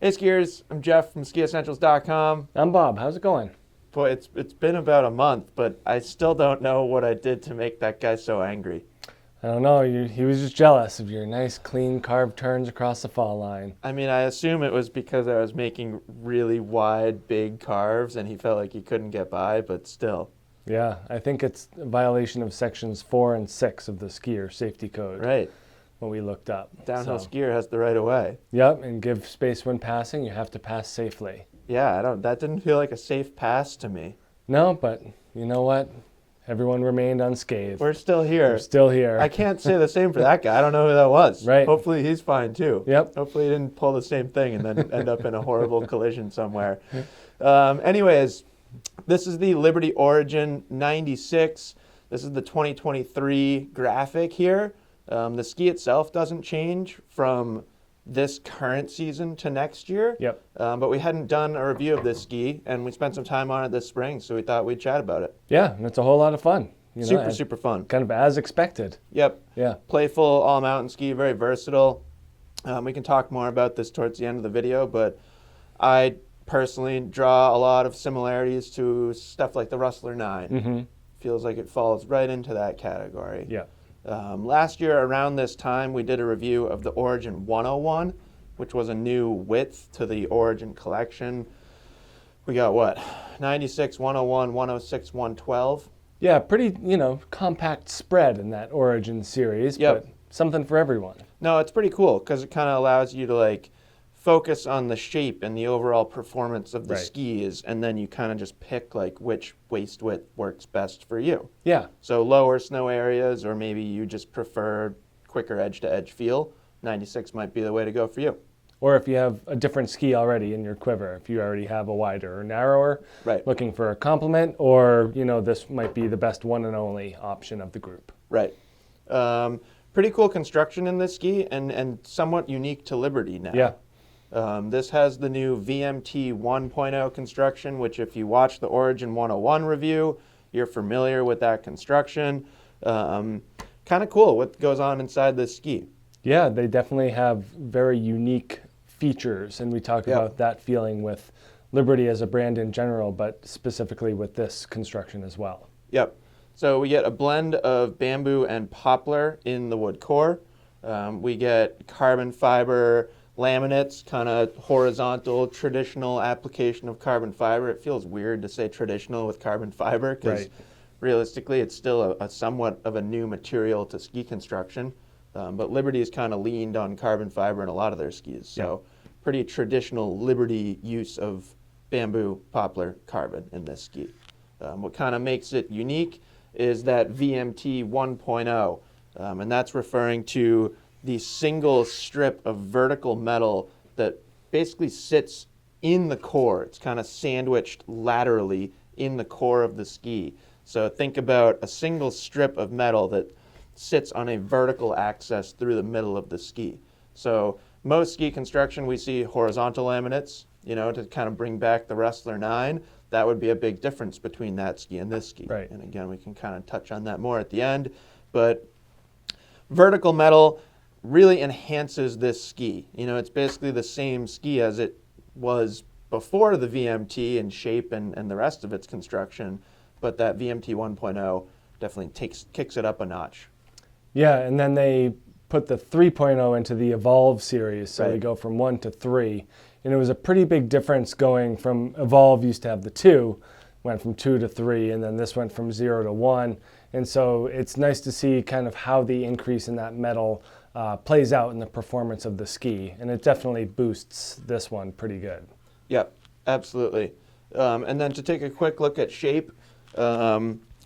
Hey skiers, I'm Jeff from skiessentials.com. I'm Bob. How's it going? Boy, it's been about a month, but I still don't know what I did to make that guy so angry. I don't know. He was just jealous of your nice, clean, carved turns across the fall line. I mean, I assume it was because I was making really wide, big carves and he felt like he couldn't get by, but still. Yeah, I think it's a violation of sections 4 and 6 of the skier safety code. Right. What we looked up. Downhill skier has the right of way. Yep, and give space when passing. You have to pass safely. Yeah, that didn't feel like a safe pass to me. No, but you know what? Everyone remained unscathed. We're still here. We're still here. I can't say the same for that guy. I don't know who that was. Right. Hopefully he's fine too. Yep. Hopefully he didn't pull the same thing and then end up in a horrible collision somewhere. Anyways, this is the Liberty Origin 96. This is the 2023 graphic here. The ski itself doesn't change from this current season to next year. Yep. But we hadn't done a review of this ski, and we spent some time on it this spring, so we thought we'd chat about it. Yeah, and it's a whole lot of fun. Super fun. Kind of as expected. Yep. Yeah. Playful all-mountain ski, very versatile. We can talk more about this towards the end of the video, but I personally draw a lot of similarities to stuff like the Rustler 9. Mm-hmm. Feels like it falls right into that category. Yeah. Last year around this time, we did a review of the Origin 101, which was a new width to the Origin collection. We got what? 96, 101, 106, 112. Yeah, pretty, compact spread in that Origin series, Yep. but something for everyone. No, it's pretty cool because it kind of allows you to focus on the shape and the overall performance of the Right. skis, and then you kind of just pick which waist width works best for you. Yeah. So lower snow areas, or maybe you just prefer quicker edge-to-edge feel, 96 might be the way to go for you. Or if you have a different ski already in your quiver, if you already have a wider or narrower, Right. looking for a complement, or, this might be the best one and only option of the group. Right. Pretty cool construction in this ski, and somewhat unique to Liberty now. Yeah. This has the new VMT 1.0 construction, which if you watch the Origin 101 review, you're familiar with that construction. Kind of cool what goes on inside this ski. Yeah, they definitely have very unique features, and we talk about that feeling with Liberty as a brand in general, but specifically with this construction as well. Yep. So we get a blend of bamboo and poplar in the wood core. We get carbon fiber laminates, kind of horizontal, traditional application of carbon fiber. It feels weird to say traditional with carbon fiber because realistically it's still a somewhat of a new material to ski construction. But Liberty has kind of leaned on carbon fiber in a lot of their skis. So pretty traditional Liberty use of bamboo, poplar, carbon in this ski. What kind of makes it unique is that VMT 1.0, and that's referring to the single strip of vertical metal that basically sits in the core. It's kind of sandwiched laterally in the core of the ski. So think about a single strip of metal that sits on a vertical axis through the middle of the ski. So most ski construction, we see horizontal laminates, to kind of bring back the Rustler 9. That would be a big difference between that ski and this ski. Right. And again, we can kind of touch on that more at the end. But vertical metal really enhances this ski. It's basically the same ski as it was before the VMT in shape and the rest of its construction, but that VMT 1.0 definitely kicks it up a notch. Yeah, and then they put the 3.0 into the Evolve series, so we go from 1 to 3. And it was a pretty big difference going from Evolve used to have the 2, went from 2 to 3, and then this went from 0 to 1. And so it's nice to see kind of how the increase in that metal plays out in the performance of the ski. And it definitely boosts this one pretty good. Yep, absolutely. And then to take a quick look at shape,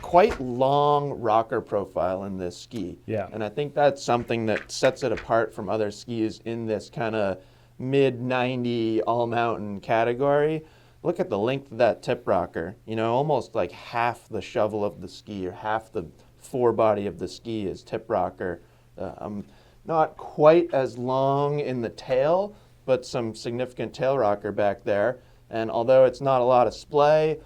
quite long rocker profile in this ski. Yeah. And I think that's something that sets it apart from other skis in this kind of mid-90 all-mountain category. Look at the length of that tip rocker. Almost like half the shovel of the ski or half the forebody of the ski is tip rocker. Not quite as long in the tail, but some significant tail rocker back there. And although it's not a lot of splay,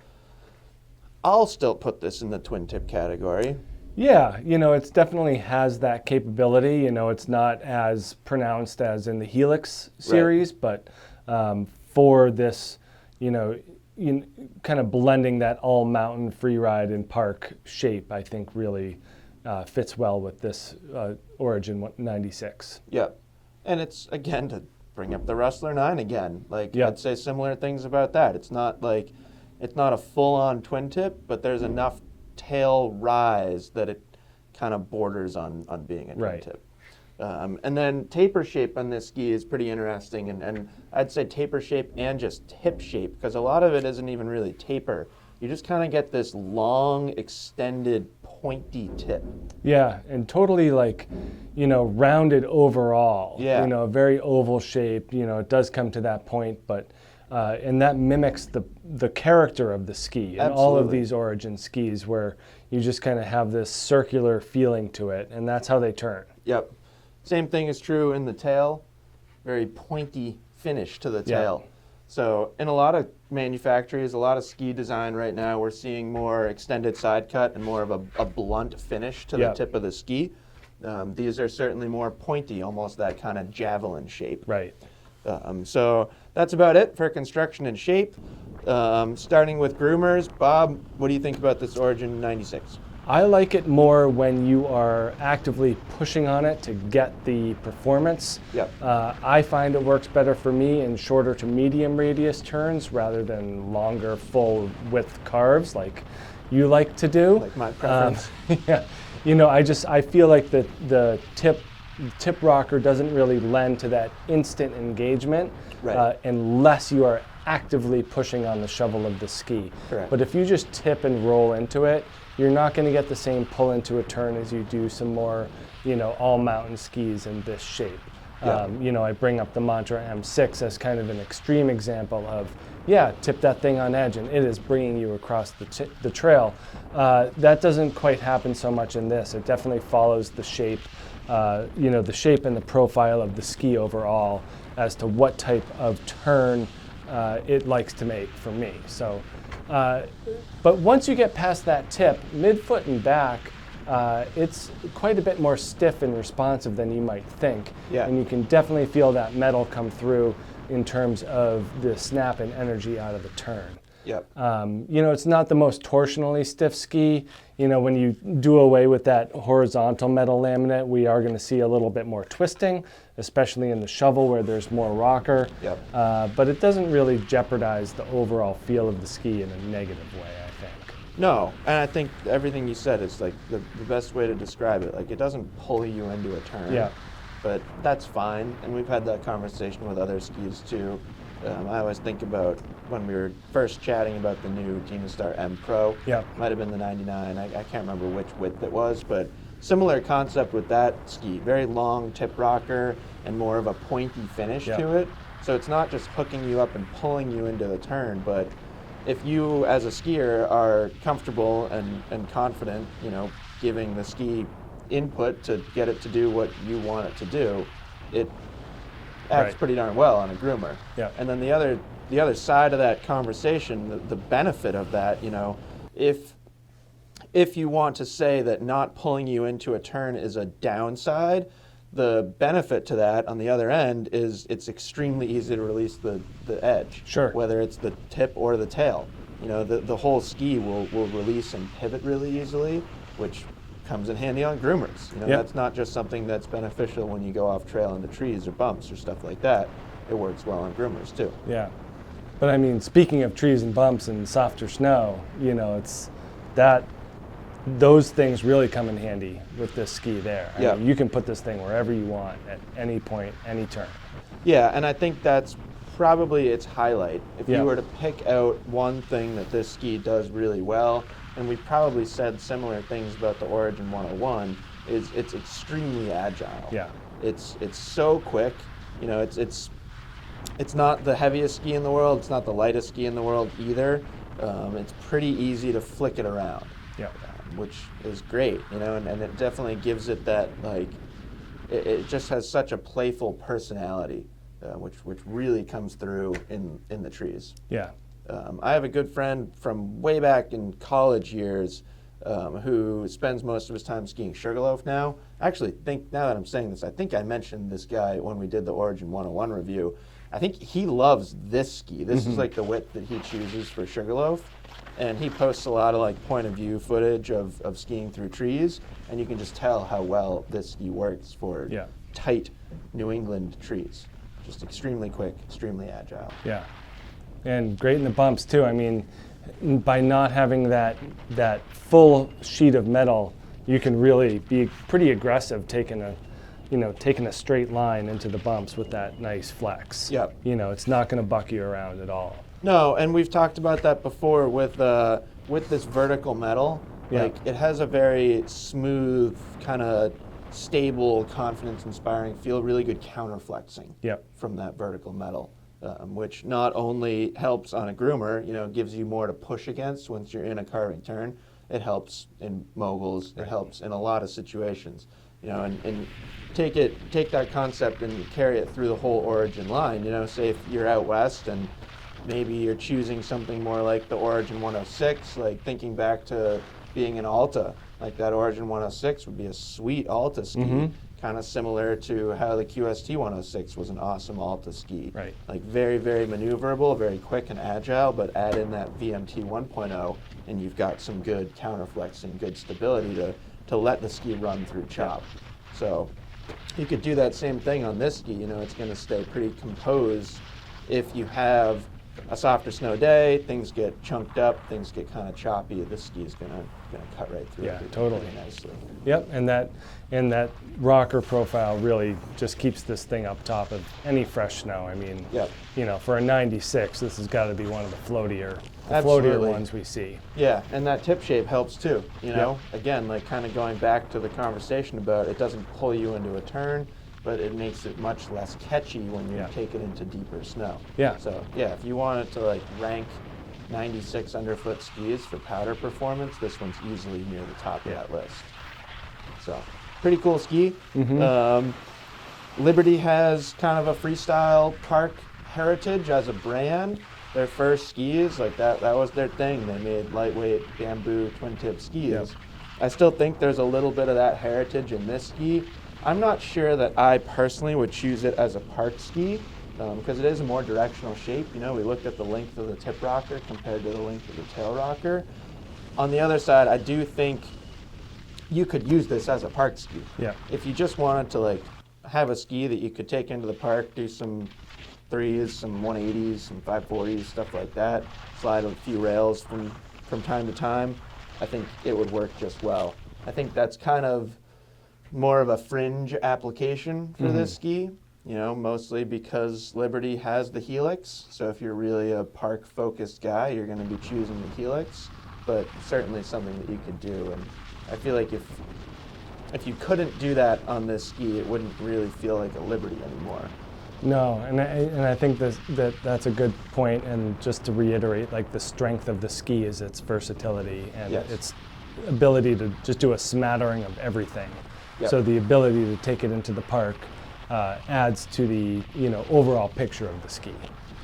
I'll still put this in the twin tip category. Yeah, it definitely has that capability. It's not as pronounced as in the Helix series, but for this, kind of blending that all mountain free ride and park shape, I think really fits well with this Origin 96. Yep. And it's, again, to bring up the Rustler 9 again. Like, Yep. I'd say similar things about that. It's not a full-on twin tip, but there's enough tail rise that it kind of borders on being a twin Right. tip. And then taper shape on this ski is pretty interesting, and I'd say taper shape and just tip shape, because a lot of it isn't even really taper. You just kind of get this long, extended, pointy tip. Yeah, and totally rounded overall. Yeah. A very oval shape. It does come to that point, but and that mimics the character of the ski and all of Absolutely. these Origin skis, where you just kind of have this circular feeling to it, and that's how they turn. Yep. Same thing is true in the tail. Very pointy finish to the Yeah. tail. So in a lot of manufacturers, a lot of ski design right now, we're seeing more extended side cut and more of a blunt finish to Yeah. the tip of the ski. These are certainly more pointy, almost that kind of javelin shape. Right. So that's about it for construction and shape. Starting with groomers, Bob, what do you think about this Origin 96? I like it more when you are actively pushing on it to get the performance. Yep. I find it works better for me in shorter to medium radius turns rather than longer full width carves like you like to do. Like my preference. Yeah. I feel like the tip rocker doesn't really lend to that instant engagement Right. unless you are actively pushing on the shovel of the ski. Correct. But if you just tip and roll into it, you're not going to get the same pull into a turn as you do some more, all mountain skis in this shape. Yeah. I bring up the Mantra M6 as kind of an extreme example of, tip that thing on edge and it is bringing you across the trail. That doesn't quite happen so much in this. It definitely follows the shape, the shape and the profile of the ski overall as to what type of turn it likes to make for me. So, but once you get past that tip, midfoot and back, it's quite a bit more stiff and responsive than you might think. Yeah. And you can definitely feel that metal come through in terms of the snap and energy out of the turn. Yep. It's not the most torsionally stiff ski. When you do away with that horizontal metal laminate, we are going to see a little bit more twisting, especially in the shovel where there's more rocker. Yep. But it doesn't really jeopardize the overall feel of the ski in a negative way, I think. No, and I think everything you said is like the best way to describe it. Like, it doesn't pull you into a turn. Yeah. But that's fine, and we've had that conversation with other skis too. I always think about when we were first chatting about the new Star M Pro. Yeah. Might have been the 99. I can't remember which width it was, but similar concept with that ski. Very long tip rocker and more of a pointy finish Yeah. to it. So it's not just hooking you up and pulling you into the turn, but if you as a skier are comfortable and confident, giving the ski input to get it to do what you want it to do, it acts Right. pretty darn well on a groomer. Yeah. And then the other side of that conversation, the benefit of that, if you want to say that not pulling you into a turn is a downside, the benefit to that on the other end is it's extremely easy to release the edge. Sure. Whether it's the tip or the tail. The whole ski will release and pivot really easily, which comes in handy on groomers. Yep. That's not just something that's beneficial when you go off trail into trees or bumps or stuff like that. It works well on groomers too. Yeah. But I mean, speaking of trees and bumps and softer snow, it's that those things really come in handy with this ski there. I Yeah. mean, you can put this thing wherever you want at any point, any turn. Yeah, and I think that's probably its highlight. If Yeah. you were to pick out one thing that this ski does really well, and we probably said similar things about the Origin 101, is it's extremely agile. Yeah. It's so quick. It's not the heaviest ski in the world. It's not the lightest ski in the world either. It's pretty easy to flick it around. Yeah. Which is great, and it definitely gives it that, it just has such a playful personality, which really comes through in the trees. Yeah. I have a good friend from way back in college years who spends most of his time skiing Sugarloaf now. Actually, now that I'm saying this, I think I mentioned this guy when we did the Origin 101 review. I think he loves this ski. This is like the width that he chooses for Sugarloaf. And he posts a lot of like point of view footage of skiing through trees, and you can just tell how well this ski works for tight New England trees. Just extremely quick, extremely agile. Yeah, and great in the bumps too. I mean, by not having that full sheet of metal, you can really be pretty aggressive taking a straight line into the bumps with that nice flex. Yep. It's not going to buck you around at all. No, and we've talked about that before with this vertical metal. Yeah. Like it has a very smooth, kind of stable, confidence-inspiring feel. Really good counterflexing from that vertical metal, which not only helps on a groomer, gives you more to push against once you're in a carving turn. It helps in moguls. It helps in a lot of situations. And take that concept and carry it through the whole Origin line. Say if you're out west and maybe you're choosing something more like the Origin 106, like thinking back to being in Alta, like that Origin 106 would be a sweet Alta ski, kind of similar to how the QST 106 was an awesome Alta ski. Right. Like very, very maneuverable, very quick and agile, but add in that VMT 1.0 and you've got some good counterflexing, good stability to let the ski run through chop. So you could do that same thing on this ski. It's going to stay pretty composed. If you have a softer snow day, things get chunked up, things get kind of choppy. This ski is going to cut right through it totally pretty nicely. Yep, and that rocker profile really just keeps this thing up top of any fresh snow. I mean, for a 96, this has got to be one of the floatier ones we see. Yeah, and that tip shape helps too. Again, like kind of going back to the conversation about it doesn't pull you into a turn, but it makes it much less catchy when you take it into deeper snow. Yeah. So if you wanted to like rank 96 underfoot skis for powder performance, this one's easily near the top of that list. So pretty cool ski. Liberty has kind of a freestyle park heritage as a brand. Their first skis, like that was their thing. They made lightweight bamboo twin tip skis. Yep. I still think there's a little bit of that heritage in this ski. I'm not sure that I personally would choose it as a park ski because it is a more directional shape. We looked at the length of the tip rocker compared to the length of the tail rocker. On the other side, I do think you could use this as a park ski. Yeah. If you just wanted to like have a ski that you could take into the park, do some 3s, some 180s, some 540s, stuff like that, slide a few rails from time to time, I think it would work just well. I think that's kind of more of a fringe application for this ski, mostly because Liberty has the Helix. So if you're really a park-focused guy, you're going to be choosing the Helix, but certainly something that you could do. And I feel like if you couldn't do that on this ski, it wouldn't really feel like a Liberty anymore. No, and I think that's a good point. And just to reiterate, like the strength of the ski is its versatility and its ability to just do a smattering of everything. Yep. So the ability to take it into the park adds to the overall picture of the ski.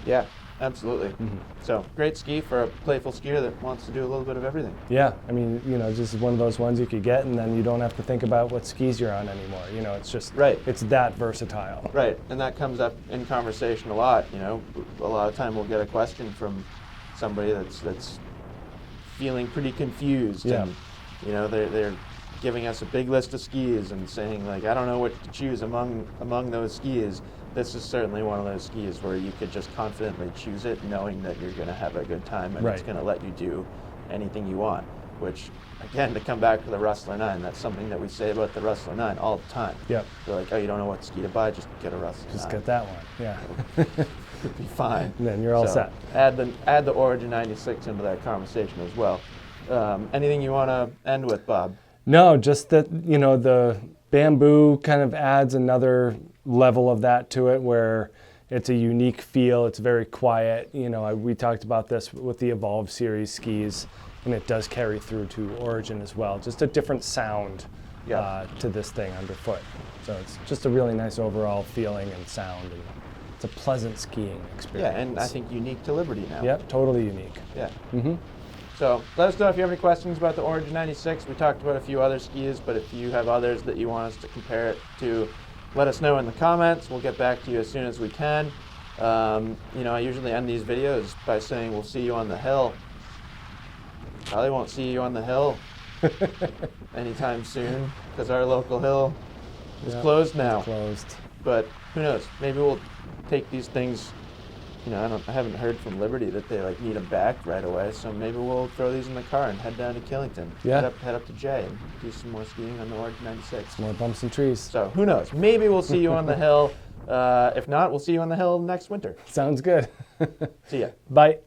Yeah, absolutely. So great ski for a playful skier that wants to do a little bit of everything. Yeah, I mean, just one of those ones you could get and then you don't have to think about what skis you're on anymore. It's just, it's that versatile. Right, and that comes up in conversation a lot. A lot of time we'll get a question from somebody that's feeling pretty confused. Yeah. And, they're giving us a big list of skis and saying like, I don't know what to choose among those skis. This is certainly one of those skis where you could just confidently choose it knowing that you're going to have a good time and it's going to let you do anything you want, which again, to come back to the Rustler 9, that's something that we say about the Rustler 9 all the time. Yep. They're like, oh, you don't know what ski to buy, just get a Rustler 9. Just get that one, yeah. It'll be fine. And then you're all set. Add the Origin 96 into that conversation as well. Anything you want to end with, Bob? No, just that, the bamboo kind of adds another level of that to it where it's a unique feel. It's very quiet. We talked about this with the Evolve series skis, and it does carry through to Origin as well. Just a different sound to this thing underfoot. So it's just a really nice overall feeling and sound, and it's a pleasant skiing experience. Yeah, and I think unique to Liberty now. Yep, totally unique. Yeah. So let us know if you have any questions about the Origin 96. We talked about a few other skis, but if you have others that you want us to compare it to, let us know in the comments. We'll get back to you as soon as we can. I usually end these videos by saying we'll see you on the hill. Probably won't see you on the hill anytime soon because our local hill is closed now. It's closed. But who knows? Maybe we'll take these things. I haven't heard from Liberty that they need them back right away. So maybe we'll throw these in the car and head down to Killington. Yeah. Head up to Jay and do some more skiing on the Orange 96. More bumps and trees. So who knows? Maybe we'll see you on the hill. If not, we'll see you on the hill next winter. Sounds good. See ya. Bye.